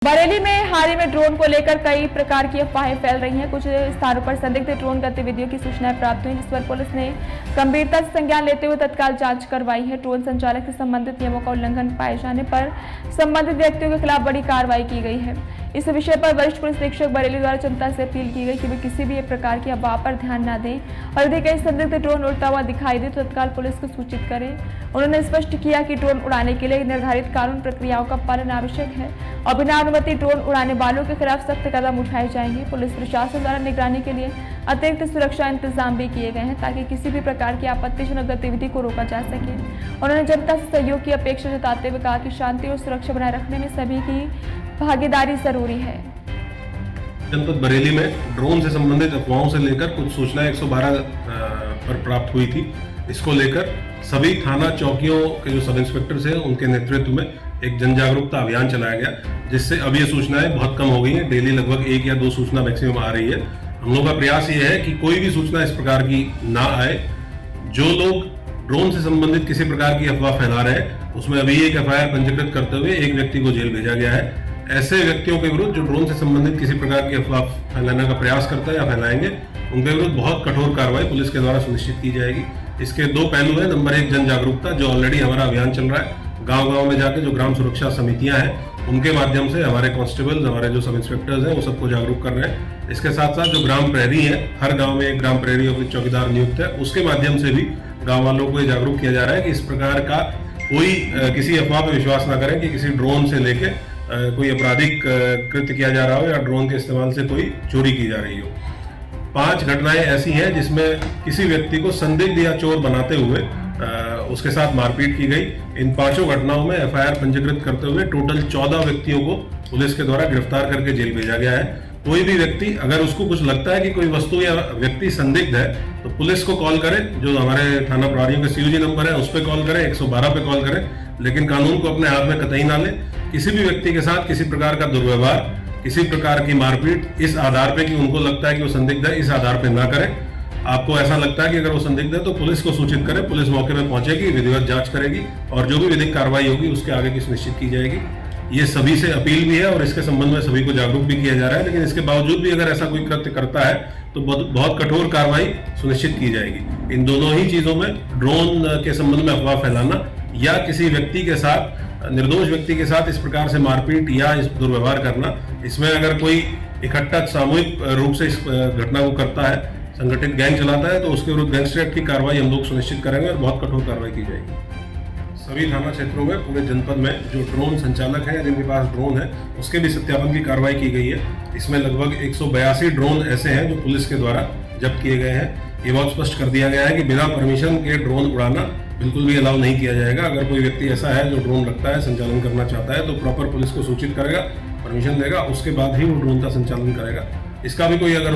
बरेली में हाल ही में ड्रोन को लेकर कई प्रकार की अफवाहें फैल रही हैं। कुछ स्थानों पर संदिग्ध ड्रोन गतिविधियों की सूचनाएं प्राप्त हुई, जिस पर पुलिस ने गंभीरता से संज्ञान लेते हुए तत्काल जांच करवाई है। ड्रोन संचालक से संबंधित नियमों का उल्लंघन पाए जाने पर संबंधित व्यक्तियों के खिलाफ बड़ी कार्रवाई की गई है। इस विषय पर वरिष्ठ पुलिस अधीक्षक बरेली द्वारा जनता से अपील की गई कि वे किसी भी प्रकार की अफवाह पर ध्यान न दें और यदि कहीं संदिग्ध ड्रोन उड़ता हुआ दिखाई दे तो तत्काल पुलिस को सूचित करें। उन्होंने स्पष्ट किया कि ड्रोन उड़ाने के लिए निर्धारित कानून प्रक्रियाओं का पालन आवश्यक है और बिना अनुमति ड्रोन उड़ाने वालों के खिलाफ सख्त कदम उठाए जाएंगे। पुलिस प्रशासन द्वारा निगरानी के लिए अतिरिक्त सुरक्षा इंतजाम भी किए गए हैं ताकि किसी भी प्रकार की आपत्तिजनक गतिविधि को रोका जा सके। उन्होंने जनता से सहयोग की अपेक्षा जताते हुए कहा कि शांति और सुरक्षा बनाए रखने में सभी की भागीदारी जरूरी है। जनपद बरेली में ड्रोन से संबंधित अफवाहों से लेकर कुछ सूचनाएं 112 पर प्राप्त हुई थी। इसको लेकर सभी थाना चौकियों के जो सब इंस्पेक्टर्स हैं उनके नेतृत्व में एक जन जागरूकता अभियान चलाया गया, जिससे अब ये सूचनाएं बहुत कम हो गई हैं। डेली लगभग 1 या 2 सूचना मैक्सिमम आ रही है। हम लोग का प्रयास ये है कि कोई भी सूचना इस प्रकार की ना आए। जो लोग ड्रोन से संबंधित किसी प्रकार की अफवाह फैला रहे हैं उसमें अभी एक FIR पंजीकृत करते हुए एक व्यक्ति को जेल भेजा गया है। ऐसे व्यक्तियों के विरुद्ध जो ड्रोन से संबंधित किसी प्रकार की अफवाह फैलाने का प्रयास करता है या फैलाएंगे, उनके विरुद्ध बहुत कठोर कार्रवाई पुलिस के द्वारा सुनिश्चित की जाएगी। इसके 2 पहलू हैं। नंबर 1 जन जागरूकता, जो ऑलरेडी हमारा अभियान चल रहा है। गांव-गांव में जाके जो ग्राम सुरक्षा समितियां हैं उनके माध्यम से हमारे कांस्टेबल्स, हमारे जो सब इंस्पेक्टर्स हैं वो सबको जागरूक कर रहे हैं। इसके साथ साथ जो ग्राम प्रहरी है, हर गाँव में एक ग्राम प्रहरी और चौकीदार नियुक्त है, उसके माध्यम से भी गाँव वालों को ये जागरूक किया जा रहा है कि इस प्रकार का कोई किसी अफवाह पर विश्वास ना करें कि किसी ड्रोन से लेके कोई आपराधिक कृत्य किया जा रहा हो या ड्रोन के इस्तेमाल से कोई चोरी की जा रही हो। 5 घटनाएं ऐसी हैं जिसमें किसी व्यक्ति को संदिग्ध या चोर बनाते हुए उसके साथ मारपीट की गई। इन 5 घटनाओं में FIR पंजीकृत करते हुए टोटल 14 व्यक्तियों को पुलिस के द्वारा गिरफ्तार करके जेल भेजा गया है। कोई भी व्यक्ति अगर उसको कुछ लगता है कि कोई वस्तु या व्यक्ति संदिग्ध है तो पुलिस को कॉल करें। जो हमारे थाना प्रभारियों का COG नंबर है उस पर कॉल करें, 112 पे कॉल करें, लेकिन कानून को अपने हाथ में कतई ना लें। किसी भी व्यक्ति के साथ किसी प्रकार का दुर्व्यवहार, किसी प्रकार की मारपीट इस आधार पे कि उनको लगता है कि वो संदिग्ध है, इस आधार पे ना करें। आपको ऐसा लगता है कि अगर वो संदिग्ध है तो पुलिस को सूचित करें। पुलिस मौके पर पहुंचेगी, विधिवत जांच करेगी और जो भी विधिक कार्रवाई होगी उसके आगे की सुनिश्चित की जाएगी। ये सभी से अपील भी है और इसके संबंध में सभी को जागरूक भी किया जा रहा है। लेकिन इसके बावजूद भी अगर ऐसा कोई कृत्य करता है तो बहुत कठोर कार्रवाई सुनिश्चित की जाएगी। इन दोनों ही चीजों में, ड्रोन के संबंध में अफवाह फैलाना या किसी व्यक्ति के साथ, निर्दोष व्यक्ति के साथ इस प्रकार से मारपीट या इस दुर्व्यवहार करना, इसमें अगर कोई इकट्ठा सामूहिक रूप से इस घटना को करता है, संगठित गैंग चलाता है, तो उसके विरुद्ध गैंगस्टर एक्ट की कार्रवाई हम लोग सुनिश्चित करेंगे और बहुत कठोर कार्रवाई की जाएगी। सभी थाना क्षेत्रों में, पूरे जनपद में जो ड्रोन संचालक हैं, जिनके पास ड्रोन है, उसके भी सत्यापन की कार्रवाई की गई है। इसमें लगभग 182 ड्रोन ऐसे हैं जो पुलिस के द्वारा जब्त किए गए हैं। ये बहुत स्पष्ट कर दिया गया है कि बिना परमिशन के ड्रोन उड़ाना बिल्कुल भी अलाउ नहीं किया जाएगा। अगर कोई व्यक्ति ऐसा है जो ड्रोन रखता है, संचालन करना चाहता है, तो प्रॉपर पुलिस को सूचित करेगा, परमिशन देगा, उसके बाद ही वो ड्रोन का संचालन करेगा। इसका भी कोई अगर